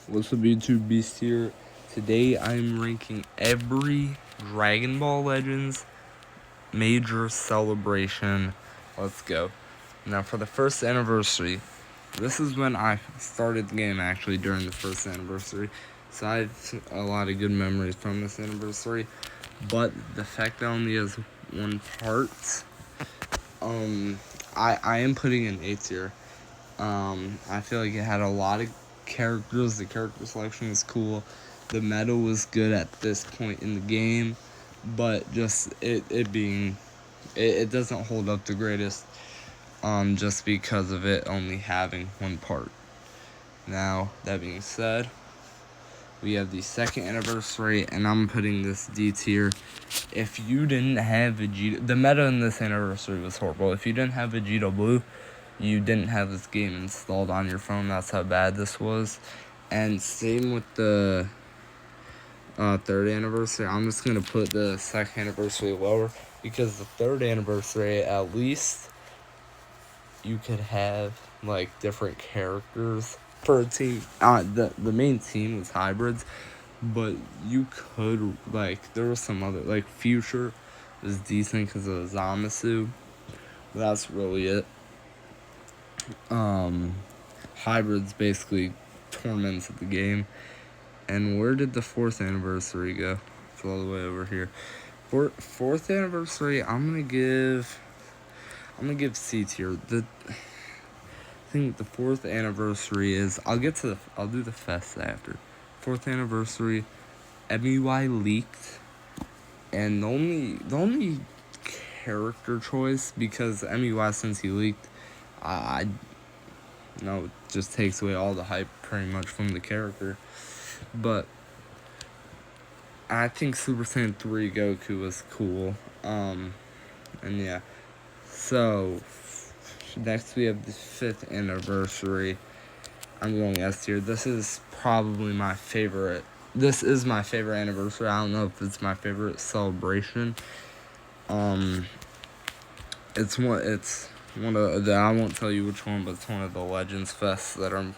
What's up, YouTube? Beast here. Today I'm ranking every Dragon Ball Legends major celebration. Let's go. Now for the first anniversary, this is when I started the game actually during the first anniversary. So I have a lot of good memories from this anniversary. But the fact that only has one part, I am putting in A tier. I feel like it had a lot of characters. The character selection was cool. The meta was good at this point in the game, but just it doesn't hold up the greatest. Just because of it only having one part. Now that being said, we have the second anniversary, and I'm putting this D tier. If you didn't have Vegeta, the meta in this anniversary was horrible. If you didn't have Vegeta Blue, you didn't have this game installed on your phone. That's how bad this was. And same with the third anniversary. I'm just gonna put the second anniversary lower because the third anniversary, at least you could have like different characters for a team. The main team was hybrids, but you could there was some other Future was decent because of Zamasu. That's really it. Hybrids basically tormented the game. And where did the fourth anniversary go? It's all the way over here. Fourth anniversary, I'm gonna give C tier. I think the fourth anniversary is I'll do the fest after. Fourth anniversary, MUI leaked, and the only character choice, because MUI, since he leaked, I it just takes away all the hype pretty much from the character. But I think Super Saiyan 3 Goku was cool. And yeah. So next we have the 5th anniversary. I'm going S tier. This is probably my favorite. This is my favorite anniversary. I don't know if it's my favorite celebration. It's one of the, I won't tell you which one, but it's one of the Legends Fests that are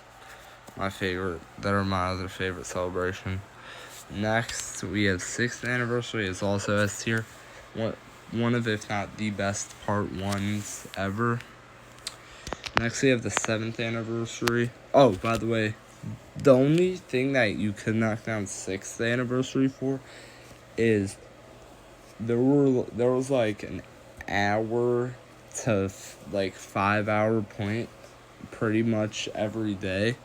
my favorite. That are my other favorite celebration. Next, we have 6th anniversary. It's also S tier. One of, if not the best part ones ever. Next, we have the 7th anniversary. Oh, by the way, the only thing that you could knock down 6th anniversary for is there was like an hour to 5 hour point pretty much every day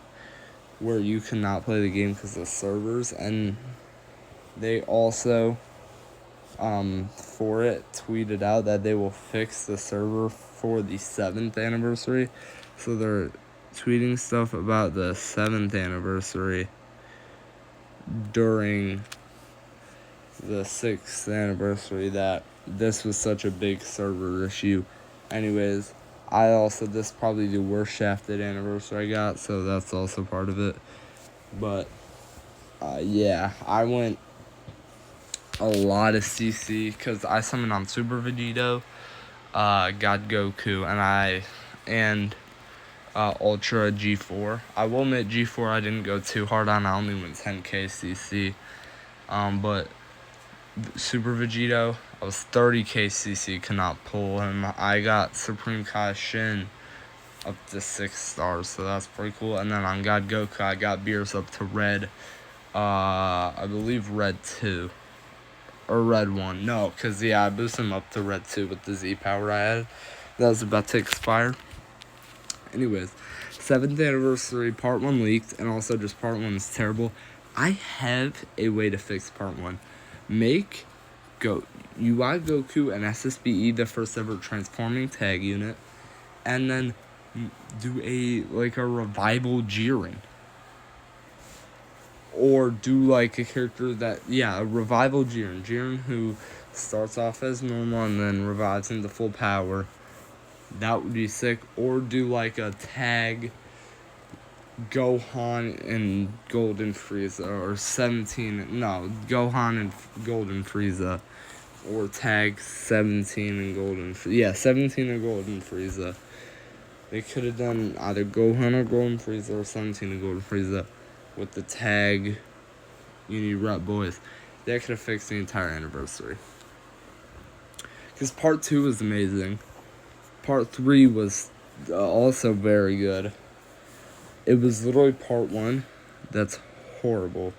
where you cannot play the game because of servers, and they also for it tweeted out that they will fix the server for the 7th anniversary. So they're tweeting stuff about the 7th anniversary during the 6th anniversary, that this was such a big server issue. Anyways, this is probably the worst shafted anniversary I got, so that's also part of it. But yeah, I went a lot of CC because I summoned on Super Vegito, God Goku, and Ultra G4. I will admit G4 I didn't go too hard on. I only went 10k CC. But Super Vegito, I was 30k CC, could not pull him. I got Supreme Kai Shin up to 6 stars, so that's pretty cool. And then on God Goku, I got Beerus up to red, I believe red 2. Or red 1. No, because I boosted him up to red 2 with the Z power I had. That was about to expire. Anyways, 7th anniversary, part 1 leaked, and also just part 1 is terrible. I have a way to fix part 1. Make UI Goku and SSBE the first ever transforming tag unit, and then do a revival Jiren. Or do a character a revival Jiren who starts off as normal and then revives into full power. That would be sick. Or do a tag Gohan and Golden Frieza, or Gohan and Golden Frieza, or tag 17 and Golden Frieza. Yeah, 17 and Golden Frieza. They could have done either Gohan or Golden Frieza, or 17 and Golden Frieza. with the tag, you need rep boys. That could have fixed the entire anniversary. Because part 2 was amazing. Part 3 was also very good. It was literally part 1 that's horrible.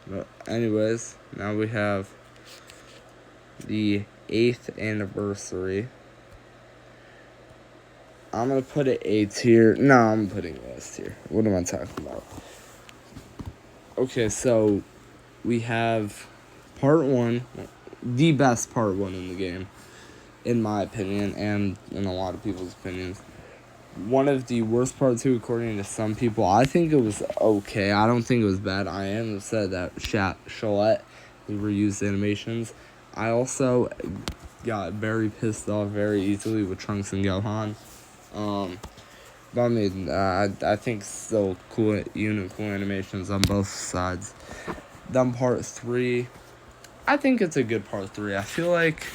But anyways, now we have the 8th anniversary. I'm going to put it A tier. No, I'm putting it S tier. What am I talking about? Okay, so we have part 1, the best part 1 in the game, in my opinion, and in a lot of people's opinions. One of the worst part 2, according to some people. I think it was okay. I don't think it was bad. I am upset that Shalette reused animations. I also got very pissed off very easily with Trunks and Gohan. But I mean, I think still cool animations on both sides. Then part 3, I think it's a good part 3. I feel like,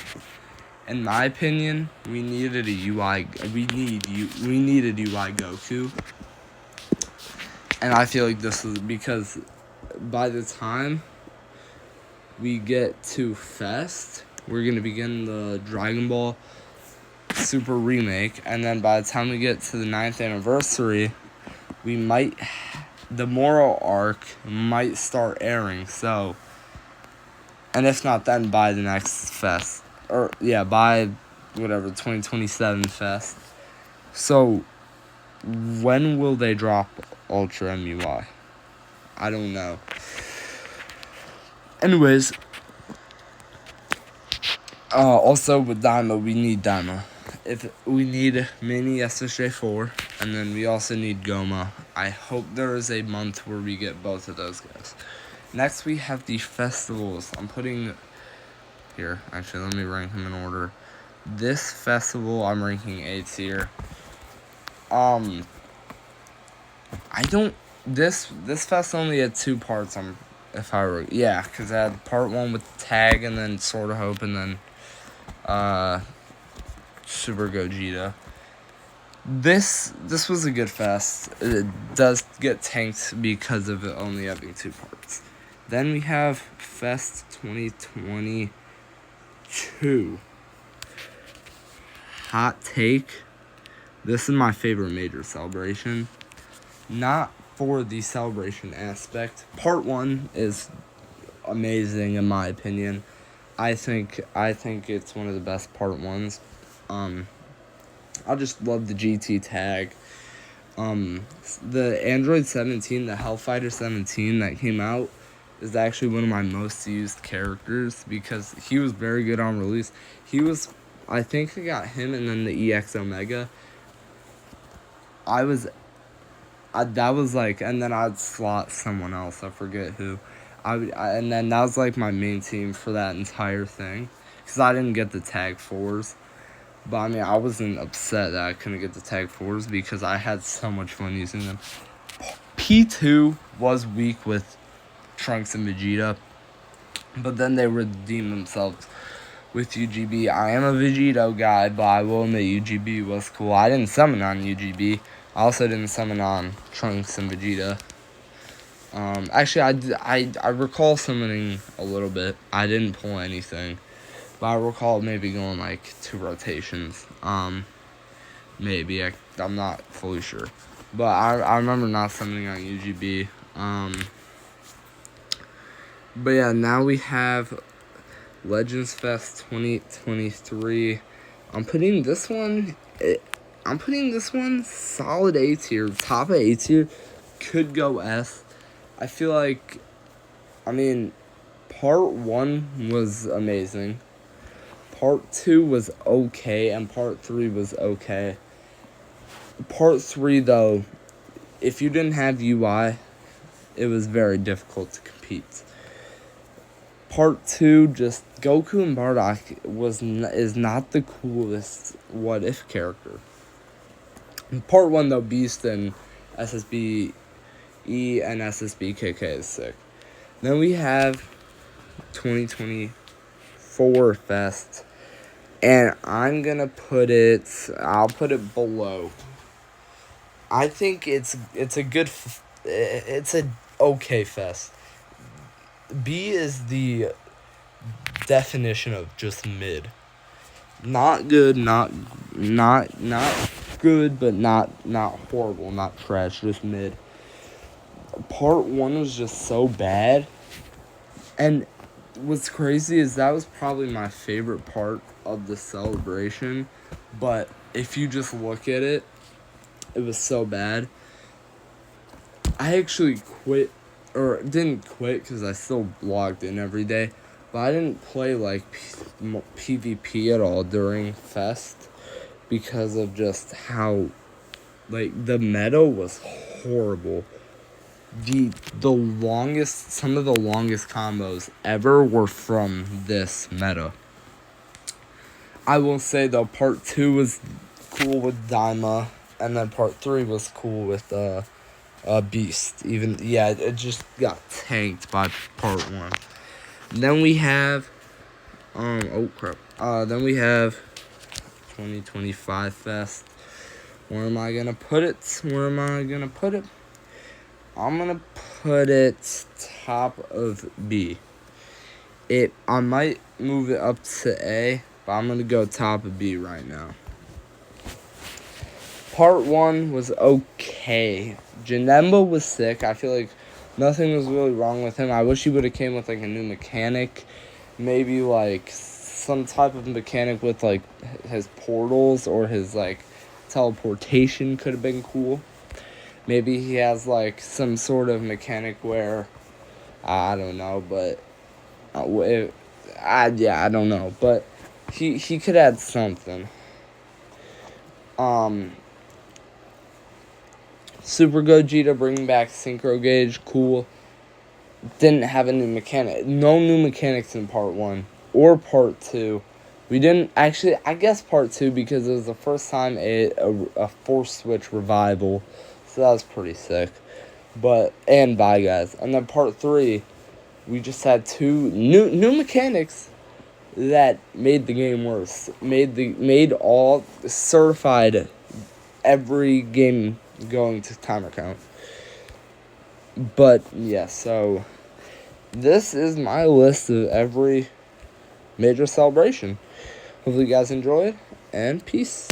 in my opinion, we needed a UI. We needed UI Goku, and I feel like this is because by the time we get to Fest, we're gonna begin the Dragon Ball Super remake, and then by the time we get to the 9th anniversary, the Moral arc might start airing. So, and if not, then by the next Fest. By whatever 2027 Fest. So, when will they drop Ultra MUI? I don't know. Anyways, also with Daima, we need Daima. If we need Mini SSJ4, and then we also need Goma. I hope there is a month where we get both of those guys. Next, we have the festivals. I'm putting here. Actually, let me rank them in order. This festival, I'm ranking A tier. This fest only had 2 parts. Because I had part 1 with Tag, and then Sword of Hope, and then Super Gogeta. This was a good fest. It does get tanked because of it only having 2 parts. Then we have Fest 2022. Hot take. This is my favorite major celebration. Not for the celebration aspect. Part 1 is amazing in my opinion. I think it's one of the best part 1s. I just love the GT tag. The Android 17, the Hellfighter 17 that came out, is actually one of my most used characters because he was very good on release. I think I got him and then the EX Omega. And then I'd slot someone else. I forget who. And then that was like my main team for that entire thing. Because I didn't get the tag 4s. But I mean, I wasn't upset that I couldn't get the tag 4s because I had so much fun using them. P2 was weak with Trunks and Vegeta. But then they redeemed themselves with UGB. I am a Vegito guy, but I will admit UGB was cool. I didn't summon on UGB. I also didn't summon on Trunks and Vegeta. Actually, I recall summoning a little bit. I didn't pull anything. But I recall maybe going like 2 rotations. Maybe. I'm not fully sure. But I remember not summoning on UGB. But yeah, now we have Legends Fest 2023. I'm putting this one solid A tier. Top of A tier. Could go S. I feel like, part 1 was amazing. Part 2 was okay, and part 3 was okay. Part 3, though, if you didn't have UI, it was very difficult to compete. Part 2, just Goku and Bardock is not the coolest What If character. In part 1, though, Beast and SSB E and SSB KK is sick. Then we have 2024 Fest, and I'll put it below. I think it's a good it's a okay fest. B is the definition of just mid. Not good, not good, but not horrible, not trash, just mid. Part 1 was just so bad. And what's crazy is that was probably my favorite part of the celebration. But if you just look at it, it was so bad. I actually quit, or didn't quit because I still logged in every day. But I didn't play like PvP at all during Fest because of just how, like, the meta was horrible. Some of the longest combos ever were from this meta. I will say though, part 2 was cool with Daima, and then part 3 was cool with Beast. It just got tanked by part 1. Then we have then we have 2025 Fest. Where am I gonna put it? I'm gonna put it top of B. I might move it up to A, but I'm gonna go top of B right now. Part 1 was okay. Janemba was sick. I feel like nothing was really wrong with him. I wish he would have came with like a new mechanic. Maybe like some type of mechanic with like his portals or his like teleportation could have been cool. Maybe he has like some sort of mechanic where I don't know, but I don't know, but he could add something. Super Gogeta bringing back Synchro Gauge, cool. Didn't have a new mechanic. No new mechanics in part 1 or part 2. We didn't actually. I guess part 2 because it was the first time a Force Switch revival, so that was pretty sick. And bye guys. And then part 3, we just had 2 new mechanics that made the game worse. Made all certified every game going to timer count. But yeah, so this is my list of every major celebration. Hopefully you guys enjoyed, and peace.